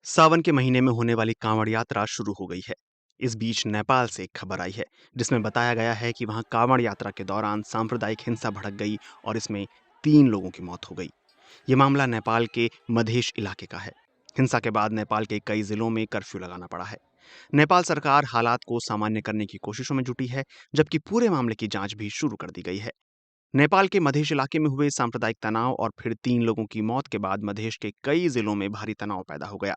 सावन के महीने में होने वाली कांवड़ यात्रा शुरू हो गई है। इस बीच नेपाल से एक खबर आई है जिसमें बताया गया है कि वहां कांवड़ यात्रा के दौरान सांप्रदायिक हिंसा भड़क गई और इसमें 3 लोगों की मौत हो गई। ये मामला नेपाल के मधेश इलाके का है। हिंसा के बाद नेपाल के कई जिलों में कर्फ्यू लगाना पड़ा है। नेपाल सरकार हालात को सामान्य करने की कोशिशों में जुटी है, जबकि पूरे मामले की जांच भी शुरू कर दी गई है। नेपाल के मधेश इलाके में हुए सांप्रदायिक तनाव और फिर 3 लोगों की मौत के बाद मधेश के कई जिलों में भारी तनाव पैदा हो गया।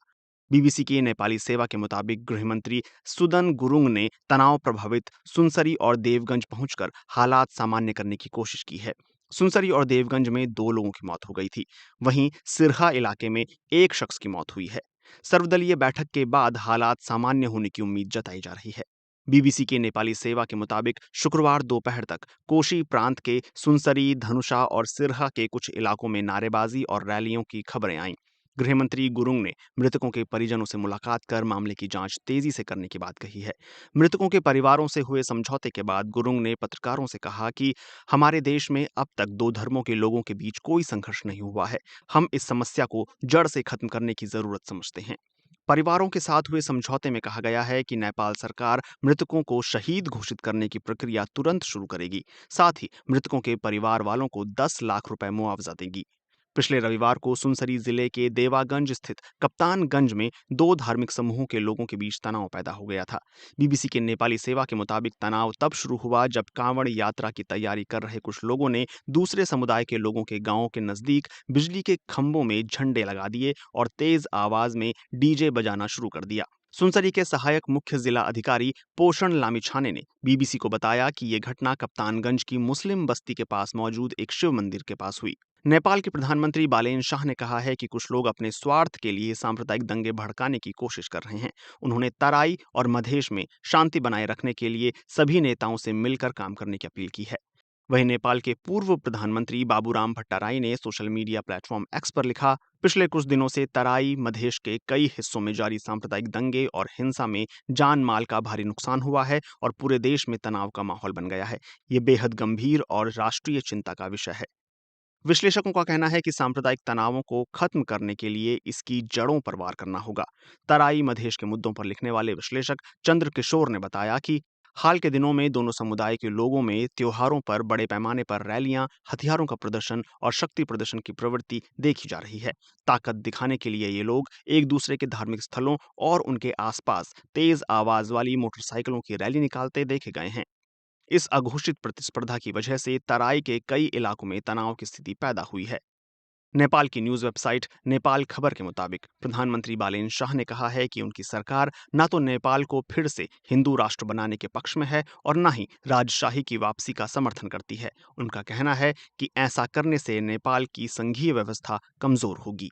बीबीसी की नेपाली सेवा के मुताबिक गृहमंत्री सुदन गुरुङ ने तनाव प्रभावित सुनसरी और देवगंज पहुंचकर हालात सामान्य करने की कोशिश की है। सुनसरी और देवगंज में 2 लोगों की मौत हो गई थी। वहीं सिरहा इलाके में एक शख्स की मौत हुई है। सर्वदलीय बैठक के बाद हालात सामान्य होने की उम्मीद जताई जा रही है। बीबीसी की नेपाली सेवा के मुताबिक शुक्रवार दोपहर तक कोशी प्रांत के सुनसरी, धनुषा और सिरहा के कुछ इलाकों में नारेबाजी और रैलियों की खबरें आईं। गृहमंत्री गुरुङ ने मृतकों के परिजनों से मुलाकात कर मामले की जांच तेजी से करने की बात कही है। मृतकों के परिवारों से हुए समझौते के बाद गुरुङ ने पत्रकारों से कहा कि हमारे देश में अब तक 2 धर्मों के लोगों के बीच कोई संघर्ष नहीं हुआ है। हम इस समस्या को जड़ से खत्म करने की जरूरत समझते हैं। परिवारों के साथ हुए समझौते में कहा गया है कि नेपाल सरकार मृतकों को शहीद घोषित करने की प्रक्रिया तुरंत शुरू करेगी। साथ ही मृतकों के परिवार वालों को 10 लाख रुपए मुआवजा देगी। पिछले रविवार को सुनसरी जिले के देवागंज स्थित कप्तानगंज में 2 धार्मिक समूहों के लोगों के बीच तनाव पैदा हो गया था। बीबीसी के नेपाली सेवा के मुताबिक तनाव तब शुरू हुआ जब कांवड़ यात्रा की तैयारी कर रहे कुछ लोगों ने दूसरे समुदाय के लोगों के गांवों के नजदीक बिजली के खंभों में झंडे लगा दिए और तेज आवाज में डीजे बजाना शुरू कर दिया। सुनसरी के सहायक मुख्य जिला अधिकारी पोषण लामिछाने ने बीबीसी को बताया कि ये घटना कप्तानगंज की मुस्लिम बस्ती के पास मौजूद एक शिव मंदिर के पास हुई। नेपाल के प्रधानमंत्री बालेन शाह ने कहा है कि कुछ लोग अपने स्वार्थ के लिए सांप्रदायिक दंगे भड़काने की कोशिश कर रहे हैं। उन्होंने तराई और मधेश में शांति बनाए रखने के लिए सभी नेताओं से मिलकर काम करने की अपील की है। वहीं नेपाल के पूर्व प्रधानमंत्री बाबूराम भट्टाराई ने सोशल मीडिया प्लेटफॉर्म एक्स पर लिखा, पिछले कुछ दिनों से तराई मधेश के कई हिस्सों में जारी सांप्रदायिक दंगे और हिंसा में जान माल का भारी नुकसान हुआ है और पूरे देश में तनाव का माहौल बन गया है। ये बेहद गंभीर और राष्ट्रीय चिंता का विषय है। विश्लेषकों का कहना है कि सांप्रदायिक तनावों को खत्म करने के लिए इसकी जड़ों पर वार करना होगा। तराई मधेश के मुद्दों पर लिखने वाले विश्लेषक चंद्र किशोर ने बताया कि हाल के दिनों में दोनों समुदाय के लोगों में त्योहारों पर बड़े पैमाने पर रैलियां, हथियारों का प्रदर्शन और शक्ति प्रदर्शन की प्रवृत्ति देखी जा रही है। ताकत दिखाने के लिए ये लोग एक दूसरे के धार्मिक स्थलों और उनके आसपास तेज आवाज वाली मोटरसाइकिलों की रैली निकालते देखे गए हैं। इस अघोषित प्रतिस्पर्धा की वजह से तराई के कई इलाकों में तनाव की स्थिति पैदा हुई है। नेपाल की न्यूज वेबसाइट नेपाल खबर के मुताबिक प्रधानमंत्री बालेन शाह ने कहा है कि उनकी सरकार न तो नेपाल को फिर से हिंदू राष्ट्र बनाने के पक्ष में है और न ही राजशाही की वापसी का समर्थन करती है। उनका कहना है कि ऐसा करने से नेपाल की संघीय व्यवस्था कमजोर होगी।